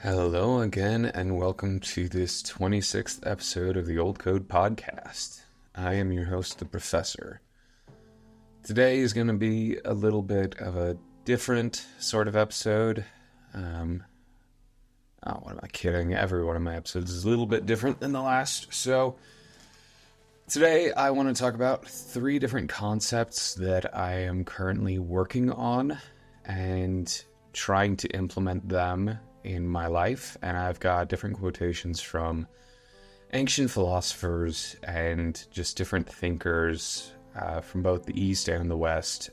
Hello again, and welcome to this 26th episode of the Old Code Podcast. I am your host, the Professor. Today is going to be a little bit of a different sort of episode. What am I kidding? Every one of my episodes is a little bit different than the last. So, today I want to talk about 3 different concepts that I am currently working on and trying to implement them in my life, and I've got different quotations from ancient philosophers and just different thinkers from both the East and the West,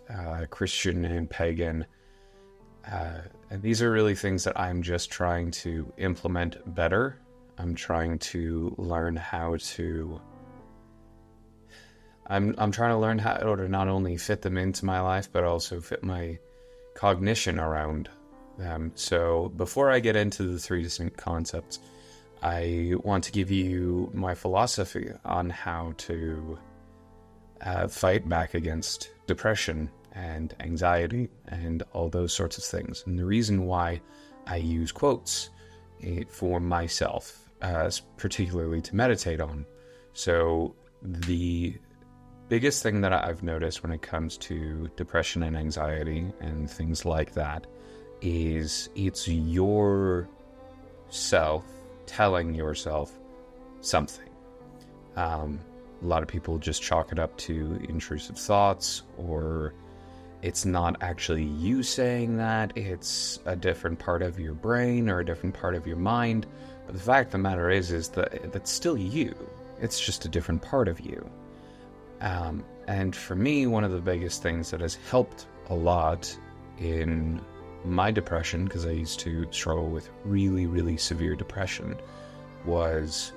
Christian and pagan. And these are really things that I'm just trying to implement better. I'm trying to learn how to... I'm trying to learn how to not only fit them into my life, but also fit my cognition around them. So before I get into the 3 distinct concepts, I want to give you my philosophy on how to fight back against depression and anxiety and all those sorts of things. And the reason why I use quotes for myself, particularly to meditate on. So the biggest thing that I've noticed when it comes to depression and anxiety and things like that is it's yourself telling yourself something. A lot of people just chalk it up to intrusive thoughts, or it's not actually you saying that, it's a different part of your brain or a different part of your mind. But the fact of the matter is that that's still you. It's just a different part of you. And for me, one of the biggest things that has helped a lot in my depression, because I used to struggle with really, really severe depression, was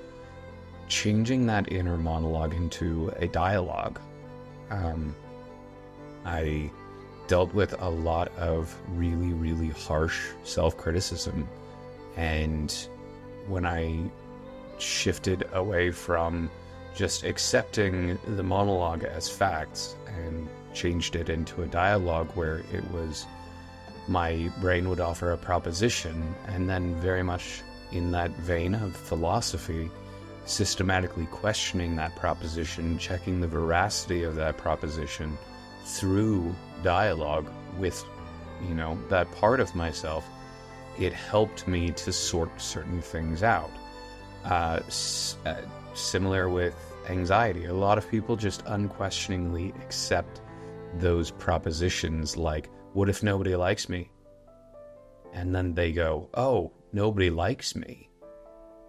changing that inner monologue into a dialogue. I dealt with a lot of really, really harsh self-criticism, and when I shifted away from just accepting the monologue as facts and changed it into a dialogue where it was my brain would offer a proposition, and then very much in that vein of philosophy, systematically questioning that proposition, checking the veracity of that proposition through dialogue with, that part of myself, it helped me to sort certain things out. Similar with anxiety, a lot of people just unquestioningly accept those propositions like, what if nobody likes me? And then they go, oh, nobody likes me.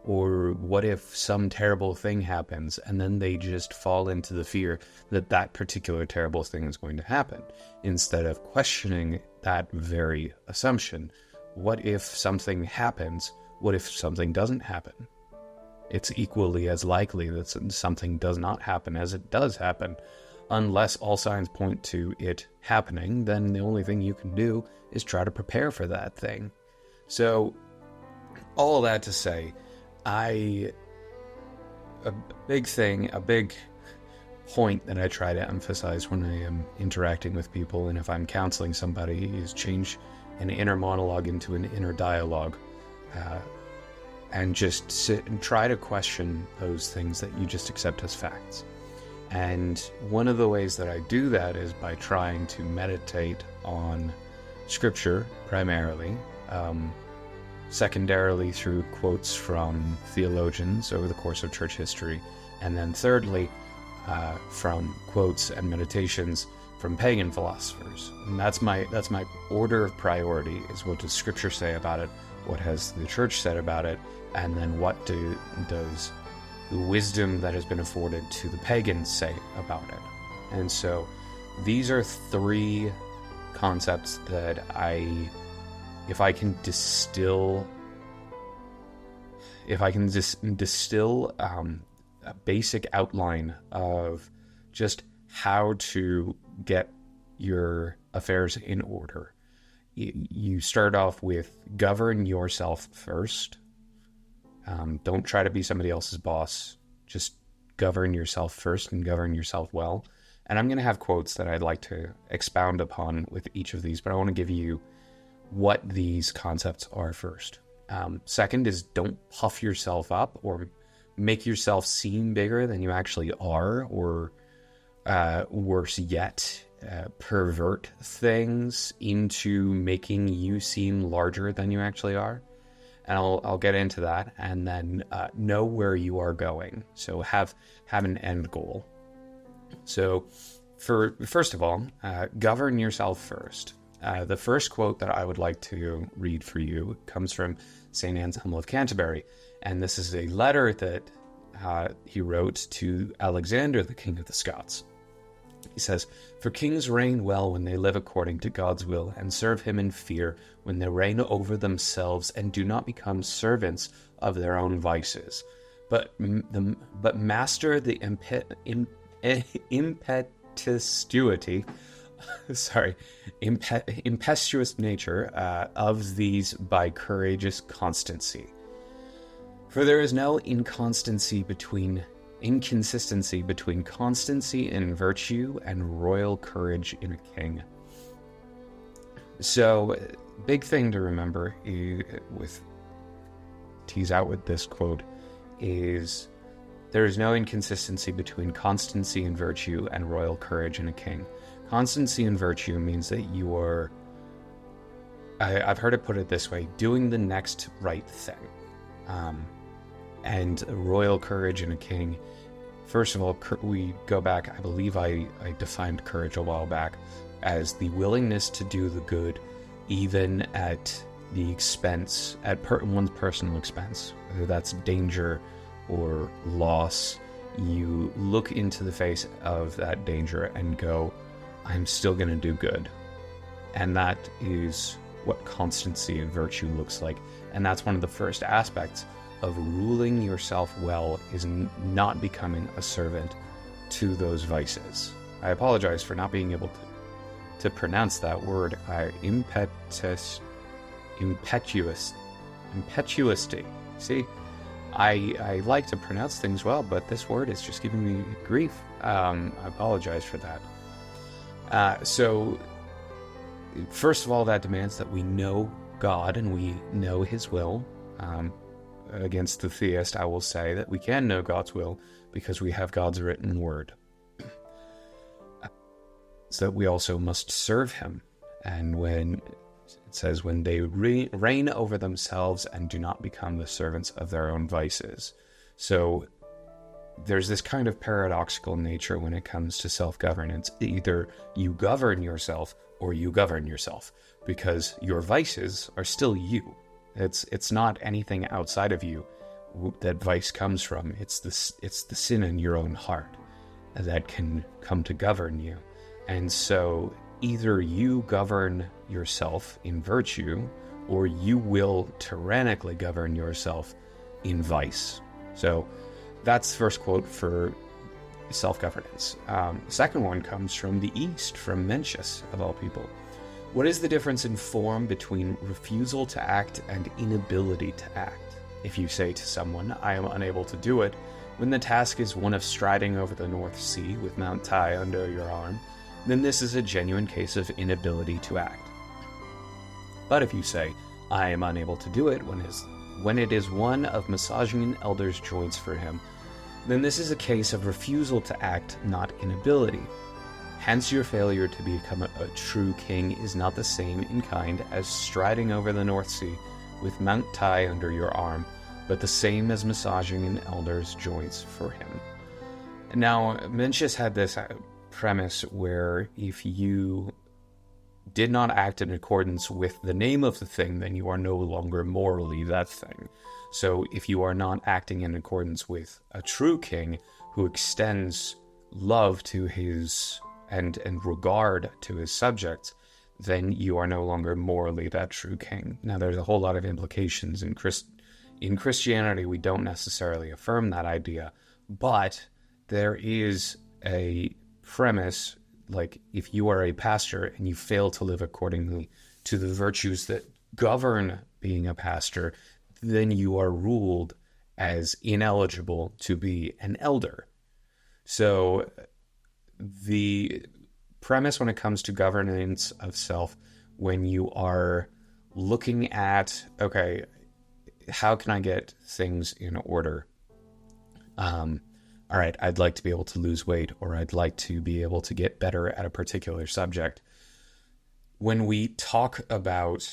Or what if some terrible thing happens? And then they just fall into the fear that that particular terrible thing is going to happen, instead of questioning that very assumption. What if something happens? What if something doesn't happen? It's equally as likely that something does not happen as it does happen. Unless all signs point to it happening, then the only thing you can do is try to prepare for that thing. So, all of that to say, a big point that I try to emphasize when I am interacting with people, and if I'm counseling somebody, is change an inner monologue into an inner dialogue. And just sit and try to question those things that you just accept as facts. And one of the ways that I do that is by trying to meditate on scripture primarily, secondarily through quotes from theologians over the course of church history, and then thirdly from quotes and meditations from pagan philosophers. And that's my order of priority, is what does scripture say about it, what has the church said about it, and then what does the wisdom that has been afforded to the pagans say about it. And so these are 3 concepts that if I can distill a basic outline of just how to get your affairs in order. You start off with govern yourself first. Don't try to be somebody else's boss. Just govern yourself first and govern yourself well. And I'm going to have quotes that I'd like to expound upon with each of these, but I want to give you what these concepts are first. Second is don't puff yourself up or make yourself seem bigger than you actually are, or worse yet, pervert things into making you seem larger than you actually are. And I'll get into that. And then know where you are going. So have an end goal. So first of all, govern yourself first. The first quote that I would like to read for you comes from St. Anselm of Canterbury. And this is a letter that he wrote to Alexander, the king of the Scots. He says, "For kings reign well when they live according to God's will and serve him in fear, when they reign over themselves and do not become servants of their own vices, but master the impetuous nature of these by courageous constancy. For there is no inconsistency between constancy in virtue and royal courage in a king." So, big thing to remember tease out with this quote is there is no inconsistency between constancy in virtue and royal courage in a king. Constancy in virtue means that you are, I've heard it put it this way, doing the next right thing. And royal courage in a king, first of all, we go back, I believe I defined courage a while back as the willingness to do the good, even at the expense, at one's personal expense, whether that's danger or loss. You look into the face of that danger and go, I'm still going to do good. And that is what constancy and virtue looks like. And that's one of the first aspects of ruling yourself well, is not becoming a servant to those vices. I apologize for not being able to pronounce that word. Impetuosity. See, I like to pronounce things well, but this word is just giving me grief. I apologize for that. So, first of all, that demands that we know God and we know His will. Against the theist, I will say that we can know God's will because we have God's written word. So that we also must serve Him. And when it says, when they reign over themselves and do not become the servants of their own vices. So there's this kind of paradoxical nature when it comes to self-governance. Either you govern yourself or you govern yourself, because your vices are still you. It's not anything outside of you that vice comes from. It's the sin in your own heart that can come to govern you. And so either you govern yourself in virtue, or you will tyrannically govern yourself in vice. So that's the first quote for self-governance. The second one comes from the East, from Mencius, of all people. What is the difference in form between refusal to act and inability to act? If you say to someone, I am unable to do it, when the task is one of striding over the North Sea with Mount Tai under your arm, then this is a genuine case of inability to act. But if you say, I am unable to do it when it is one of massaging an elder's joints for him, then this is a case of refusal to act, not inability. Hence your failure to become a true king is not the same in kind as striding over the North Sea with Mount Tai under your arm, but the same as massaging an elder's joints for him. Now, Mencius had this premise where if you did not act in accordance with the name of the thing, then you are no longer morally that thing. So if you are not acting in accordance with a true king who extends love to his and regard to his subjects, then you are no longer morally that true king. Now, there's a whole lot of implications in Christianity. We don't necessarily affirm that idea, but there is a premise, like if you are a pastor and you fail to live accordingly to the virtues that govern being a pastor, then you are ruled as ineligible to be an elder. So the premise when it comes to governance of self, when you are looking at, okay, how can I get things in order? All right, I'd like to be able to lose weight, or I'd like to be able to get better at a particular subject. When we talk about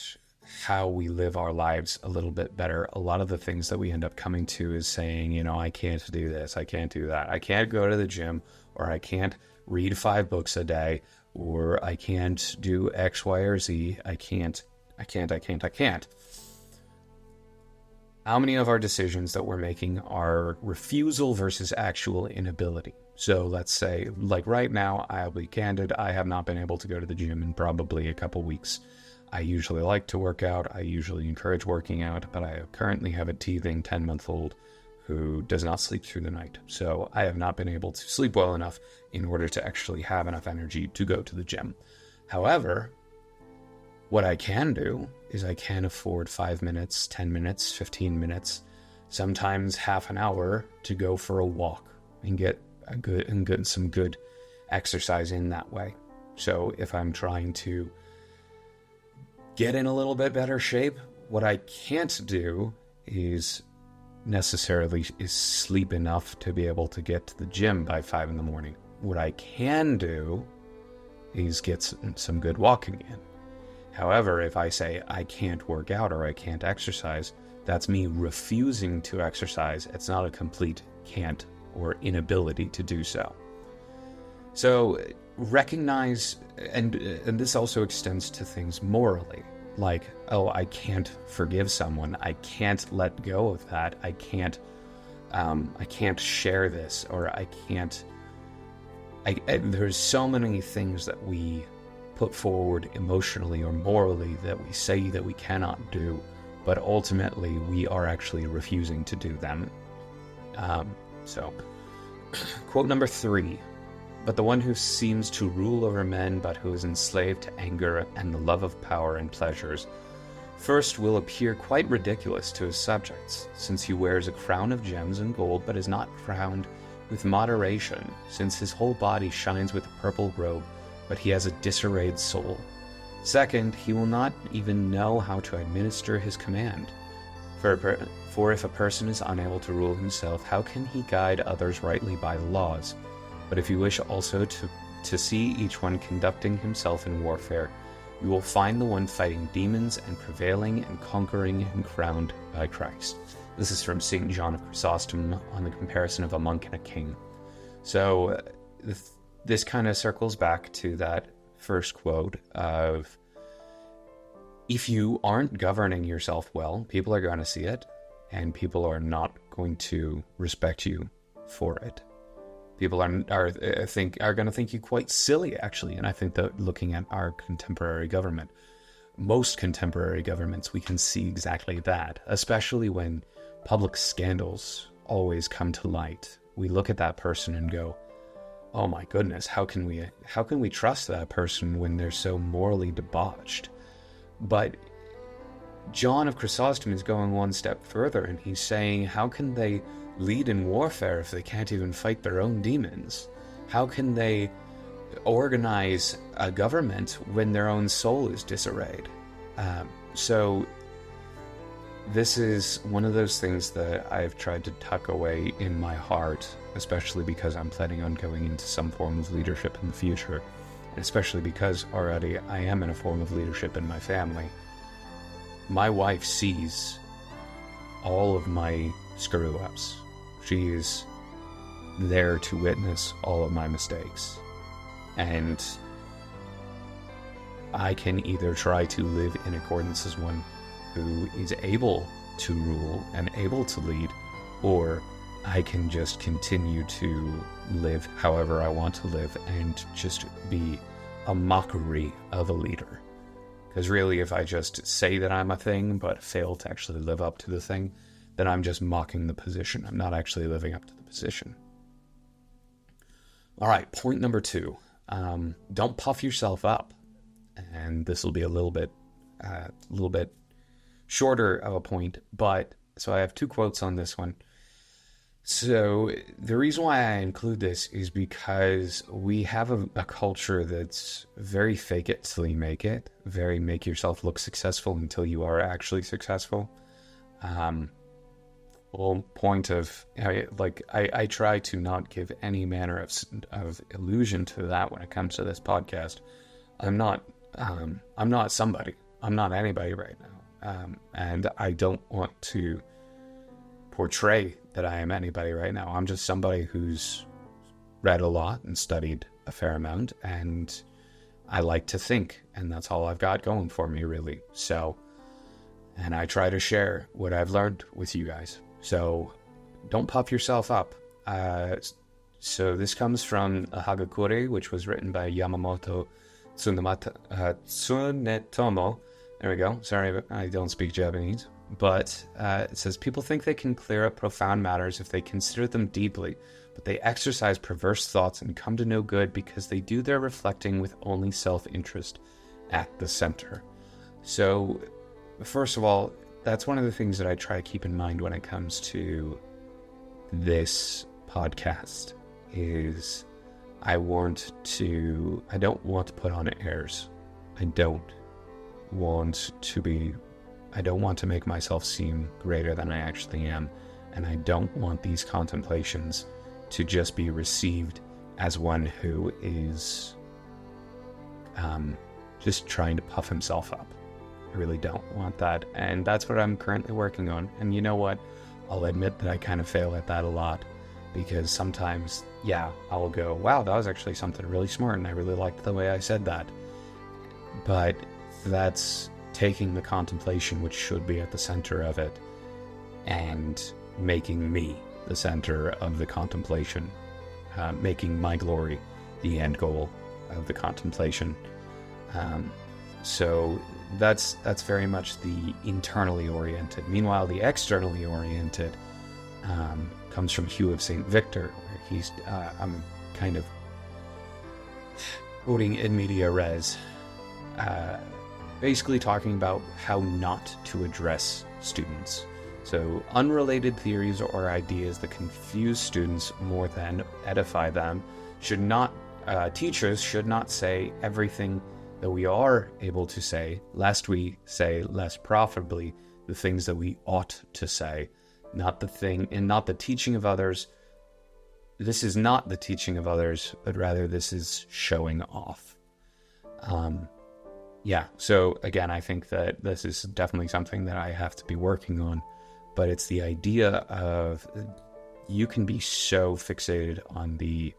how we live our lives a little bit better, a lot of the things that we end up coming to is saying, I can't do this, I can't do that, I can't go to the gym, or I can't read 5 books a day, or I can't do X, Y, or Z, I can't. How many of our decisions that we're making are refusal versus actual inability? So let's say, like right now, I'll be candid, I have not been able to go to the gym in probably a couple weeks. I usually like to work out, I usually encourage working out, but I currently have a teething 10-month-old who does not sleep through the night. So I have not been able to sleep well enough in order to actually have enough energy to go to the gym. However, what I can do is I can afford 5 minutes, 10 minutes, 15 minutes, sometimes half an hour to go for a walk and get some good exercise in that way. So if I'm trying to get in a little bit better shape, what I can't do is sleep enough to be able to get to the gym by 5 in the morning. What I can do is get some good walking in. However, if I say I can't work out or I can't exercise, that's me refusing to exercise. It's not a complete can't or inability to do so. So recognize, and this also extends to things morally, like, I can't forgive someone, I can't let go of that, I can't share this, or there's so many things that we put forward emotionally or morally that we say that we cannot do, but ultimately we are actually refusing to do them. So, quote number 3, but the one who seems to rule over men, but who is enslaved to anger and the love of power and pleasures, first will appear quite ridiculous to his subjects, since he wears a crown of gems and gold, but is not crowned with moderation, since his whole body shines with a purple robe, but he has a disarrayed soul. Second, he will not even know how to administer his command. For if a person is unable to rule himself, how can he guide others rightly by the laws? But if you wish also to see each one conducting himself in warfare, you will find the one fighting demons and prevailing and conquering and crowned by Christ. This is from St. John of Chrysostom on the comparison of a monk and a king. So this kind of circles back to that first quote of, if you aren't governing yourself well, people are going to see it, and people are not going to respect you for it. People are going to think you quite silly, actually. And I think that looking at our contemporary government, most contemporary governments, we can see exactly that, especially when public scandals always come to light. We look at that person and go, oh my goodness, how can we trust that person when they're so morally debauched? But John of Chrysostom is going one step further, and he's saying, how can they lead in warfare if they can't even fight their own demons? How can they organize a government when their own soul is disarrayed? So this is one of those things that I've tried to tuck away in my heart, especially because I'm planning on going into some form of leadership in the future, and especially because already I am in a form of leadership in my family. My wife sees all of my screw-ups. She is there to witness all of my mistakes. And I can either try to live in accordance as one who is able to rule and able to lead, or I can just continue to live however I want to live and just be a mockery of a leader. Because really, if I just say that I'm a thing but fail to actually live up to the thing, then I'm just mocking the position. I'm not actually living up to the position. All right, point number 2. Don't puff yourself up. And this will be a little bit shorter of a point, but so I have 2 quotes on this one. So the reason why I include this is because we have a culture that's very fake it till you make it, very make yourself look successful until you are actually successful. whole point of, I try to not give any manner of illusion to that when it comes to this podcast. I'm not somebody. I'm not anybody right now. And I don't want to portray that I am anybody right now. I'm just somebody who's read a lot and studied a fair amount, and I like to think, and that's all I've got going for me, really. So, and I try to share what I've learned with you guys. So don't puff yourself up. So this comes from a Hagakure, which was written by Yamamoto Tsunetomo. There we go. Sorry, I don't speak Japanese. But it says, people think they can clear up profound matters if they consider them deeply, but they exercise perverse thoughts and come to no good because they do their reflecting with only self-interest at the center. So, first of all, that's one of the things that I try to keep in mind when it comes to this podcast, is I don't want to put on airs. I don't want to make myself seem greater than I actually am, and I don't want these contemplations to just be received as one who is just trying to puff himself up. I really don't want that, and that's what I'm currently working on. And you know what? I'll admit that I kind of fail at that a lot, because sometimes, I'll go, wow, that was actually something really smart, and I really liked the way I said that. But that's taking the contemplation, which should be at the center of it, and making me the center of the contemplation, making my glory the end goal of the contemplation. So that's very much the internally oriented. Meanwhile, the externally oriented comes from Hugh of St. Victor, where he's, I'm kind of quoting in media res, basically talking about how not to address students. So unrelated theories or ideas that confuse students more than edify them teachers should not say everything that we are able to say, lest we say less profitably the things that we ought to say, not the teaching of others. This is not the teaching of others, but rather this is showing off. So again, I think that this is definitely something that I have to be working on, but it's the idea of, you can be so fixated on the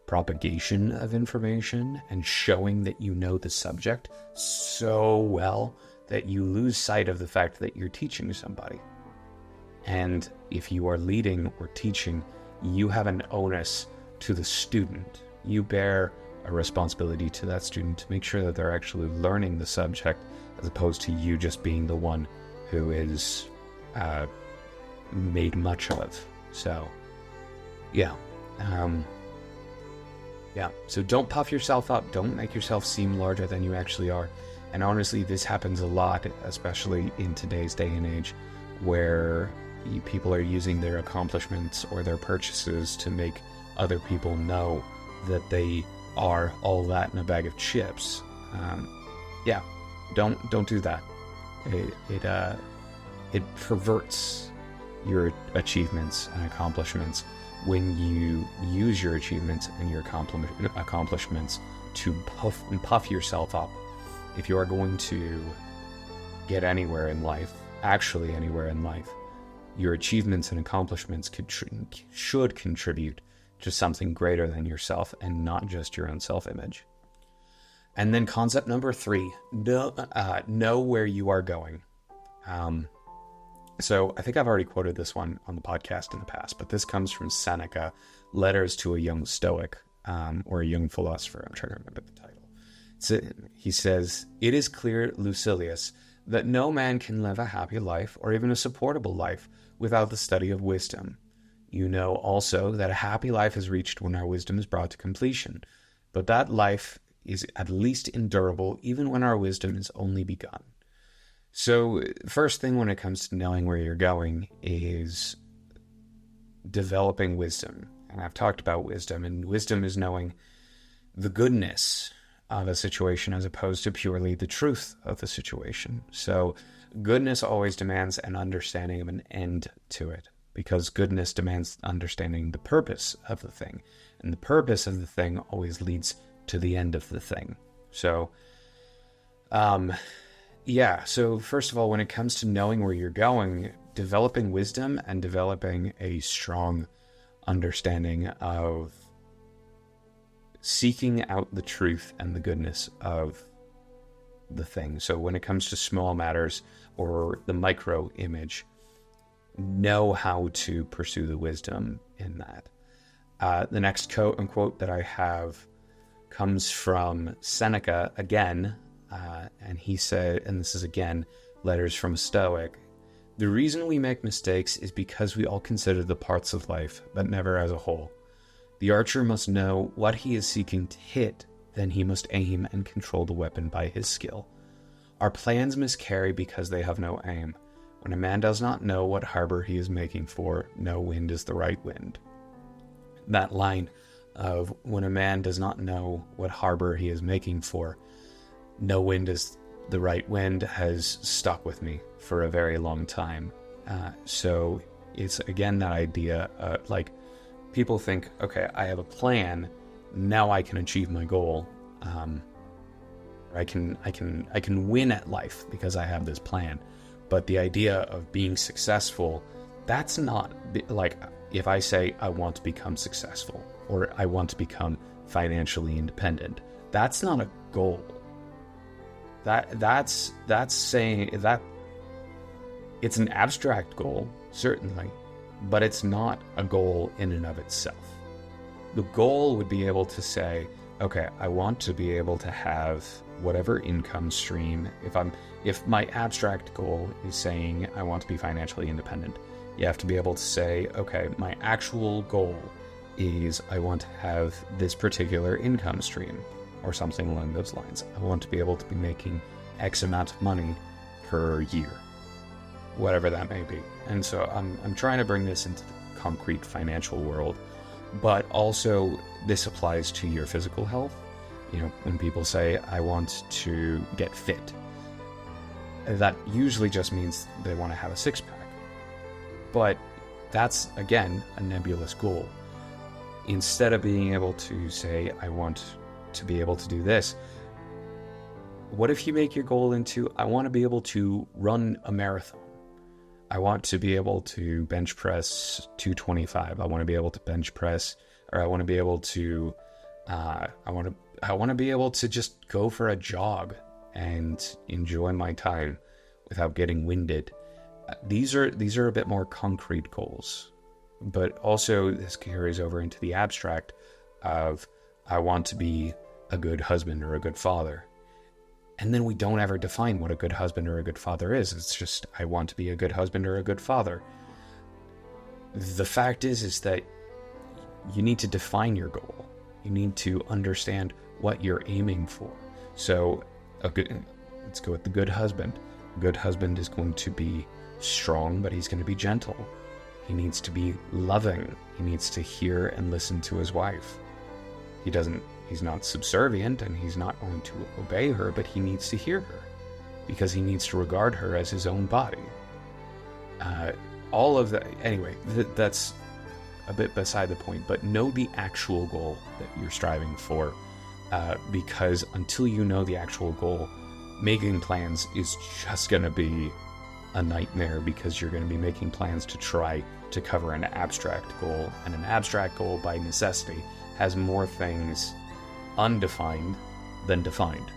propagation of information and showing that you know the subject so well that you lose sight of the fact that you're teaching somebody. And if you are leading or teaching, you have an onus to the student. You bear a responsibility to that student to make sure that they're actually learning the subject, as opposed to you just being the one who is made much of. So, so don't puff yourself up. Don't make yourself seem larger than you actually are. And honestly, this happens a lot, especially in today's day and age, where people are using their accomplishments or their purchases to make other people know that they are all that in a bag of chips. Don't do that. It perverts your achievements and accomplishments when you use your achievements and your accomplishments to puff yourself up. If you are going to get anywhere in life, actually anywhere in life, your achievements and accomplishments should contribute to something greater than yourself and not just your own self-image. And then concept number 3, know where you are going. So I think I've already quoted this one on the podcast in the past, but this comes from Seneca, Letters to a Young Stoic, or a Young Philosopher. I'm trying to remember the title. He says, "It is clear, Lucilius, that no man can live a happy life or even a supportable life without the study of wisdom. You know also that a happy life is reached when our wisdom is brought to completion, but that life is at least endurable even when our wisdom is only begun." So first thing when it comes to knowing where you're going is developing wisdom. And I've talked about wisdom, and wisdom is knowing the goodness of a situation as opposed to purely the truth of the situation. So Goodness always demands an understanding of an end to it, because goodness demands understanding the purpose of the thing, and the purpose of the thing always leads to the end of the thing. So, so first of all, when it comes to knowing where you're going, developing wisdom and developing a strong understanding of seeking out the truth and the goodness of the thing. So when it comes to small matters or the micro image, know how to pursue the wisdom in that. The next quote that I have comes from Seneca again, and he said, and this is again letters from a Stoic, "The reason we make mistakes is because we all consider the parts of life, but never as a whole. The archer must know what he is seeking to hit, then he must aim and control the weapon by his skill. Our plans miscarry because they have no aim. When a man does not know what harbor he is making for, no wind is the right wind." That line of when a man does not know what harbor he is making for, no wind is the right wind has stuck with me for a very long time. So it's again that idea, like people think, okay, I have a plan, now I can achieve my goal. I can win at life because I have this plan. But the idea of being successful, that's not like if I say I want to become successful or I want to become financially independent, that's not a goal. That's saying that it's an abstract goal, certainly, but it's not a goal in and of itself. The goal would be able to say, okay, I want to be able to have whatever income stream. If my abstract goal is saying I want to be financially independent, you have to be able to say, okay, my actual goal is I want to have this particular income stream or something along those lines. I want to be able to be making X amount of money per year, whatever that may be. And so I'm trying to bring this into the concrete financial world, but also this applies to your physical health. You know, when people say, I want to get fit, that usually just means they want to have a six-pack. But that's, again, a nebulous goal. Instead of being able to say, I want to be able to do this, what if you make your goal into, I want to be able to run a marathon. I want to be able to bench press 225. I want to be able to bench press, or I want to be able to, I want to be able to just go for a jog and enjoy my time without getting winded. These are a bit more concrete goals, but also this carries over into the abstract of I want to be a good husband or a good father. And then we don't ever define what a good husband or a good father is. It's just, I want to be a good husband or a good father. The fact is that you need to define your goal. You need to understand what you're aiming for. So, let's go with the good husband. A good husband is going to be strong, but he's going to be gentle. He needs to be loving. He needs to hear and listen to his wife. He's not subservient and he's not going to obey her, but he needs to hear her because he needs to regard her as his own body. All of that, anyway, that's a bit beside the point, but know the actual goal that you're striving for, because until you know the actual goal, making plans is just going to be a nightmare, because you're going to be making plans to try to cover an abstract goal, and an abstract goal by necessity has more things undefined than defined.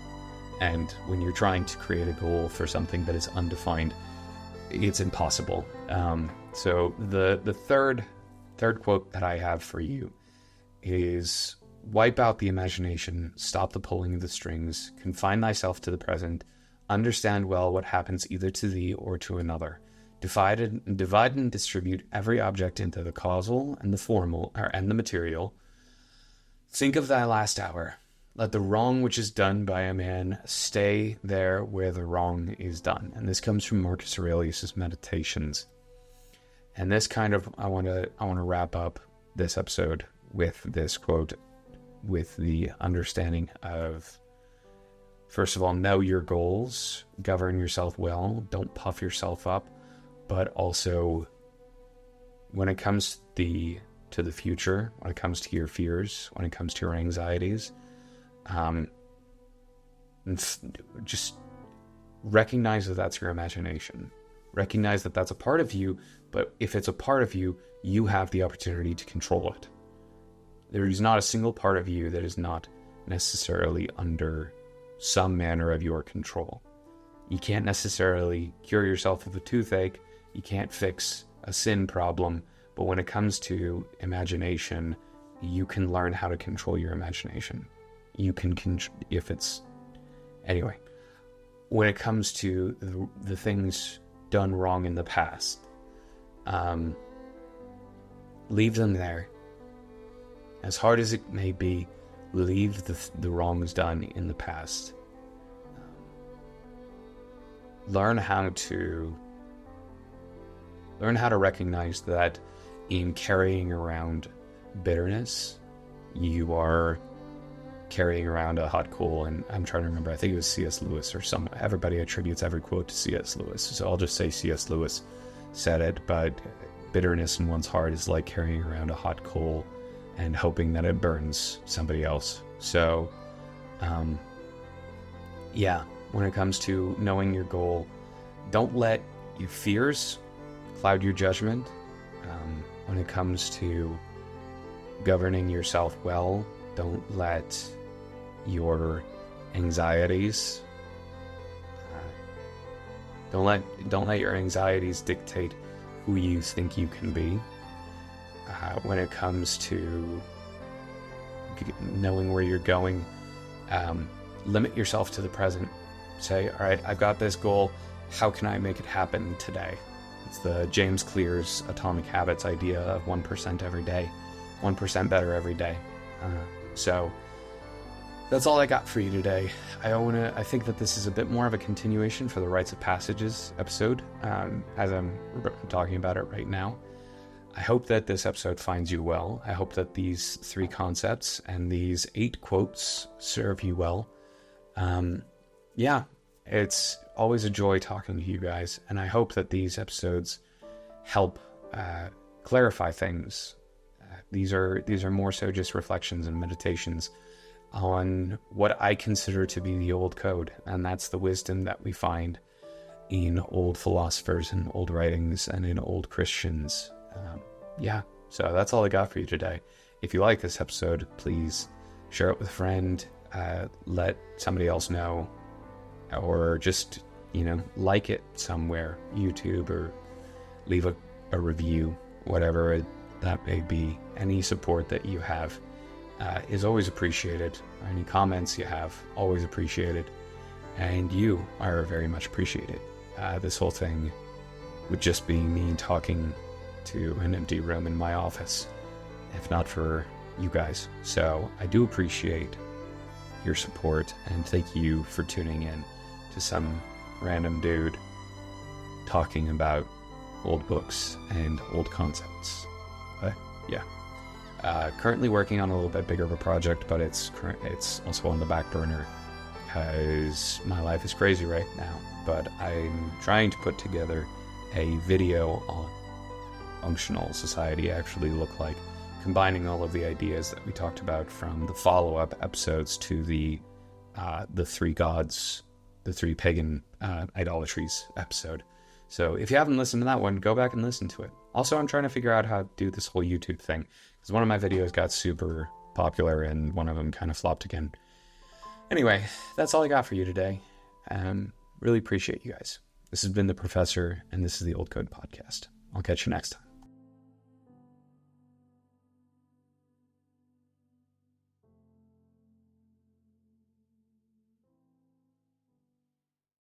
And when you're trying to create a goal for something that is undefined, it's impossible. So the third quote that I have for you is, wipe out the imagination, stop the pulling of the strings, confine thyself to the present, understand well what happens either to thee or to another. Divide and distribute every object into the causal and the formal, and the material. Think of thy last hour. Let the wrong which is done by a man stay there where the wrong is done. And this comes from Marcus Aurelius' Meditations. And this kind of, I want to wrap up this episode with this quote, with the understanding of first of all, know your goals, govern yourself well, don't puff yourself up, but also when it comes to the future, when it comes to your fears, when it comes to your anxieties, just recognize that that's your imagination. Recognize that that's a part of you, but if it's a part of you, you have the opportunity to control it. There is not a single part of you that is not necessarily under some manner of your control. You can't necessarily cure yourself of a toothache. You can't fix a sin problem. But when it comes to imagination, you can learn how to control your imagination. You can anyway, when it comes to the things done wrong in the past, leave them there. As hard as it may be, leave the wrongs done in the past. Learn how to recognize that in carrying around bitterness, you are carrying around a hot coal. And I'm trying to remember, I think it was C.S. Lewis or someone. Everybody attributes every quote to C.S. Lewis, so I'll just say C.S. Lewis said it. But bitterness in one's heart is like carrying around a hot coal and hoping that it burns somebody else. So, when it comes to knowing your goal, don't let your fears cloud your judgment. When it comes to governing yourself well, don't let your anxieties don't let your anxieties dictate who you think you can be. When it comes to knowing where you're going, limit yourself to the present. Say, all right, I've got this goal. How can I make it happen today? It's the James Clear's Atomic Habits idea of 1% every day, 1% better every day. So that's all I got for you today. I think that this is a bit more of a continuation for the Rites of Passages episode, as I'm talking about it right now. I hope that this episode finds you well. I hope that these 3 concepts and these 8 quotes serve you well. It's always a joy talking to you guys, and I hope that these episodes help clarify things. These are more so just reflections and meditations on what I consider to be the old code, and that's the wisdom that we find in old philosophers and old writings and in old Christians. So that's all I got for you today. If you like this episode, please share it with a friend, let somebody else know, or just, like it somewhere, YouTube, or leave a review, whatever that may be. Any support that you have is always appreciated. Any comments you have, always appreciated. And you are very much appreciated. This whole thing would just be me talking to an empty room in my office, if not for you guys. So I do appreciate your support, and thank you for tuning in to some random dude talking about old books and old concepts. But currently working on a little bit bigger of a project, but it's also on the back burner because my life is crazy right now. But I'm trying to put together a video on functional society actually look like, combining all of the ideas that we talked about from the follow-up episodes to the 3 gods, the 3 pagan idolatries episode. So if you haven't listened to that one, go back and listen to it. Also, I'm trying to figure out how to do this whole YouTube thing, because one of my videos got super popular and one of them kind of flopped again. Anyway, that's all I got for you today. Really appreciate you guys. This has been the Professor, and this is the Old Code Podcast. I'll catch you next time.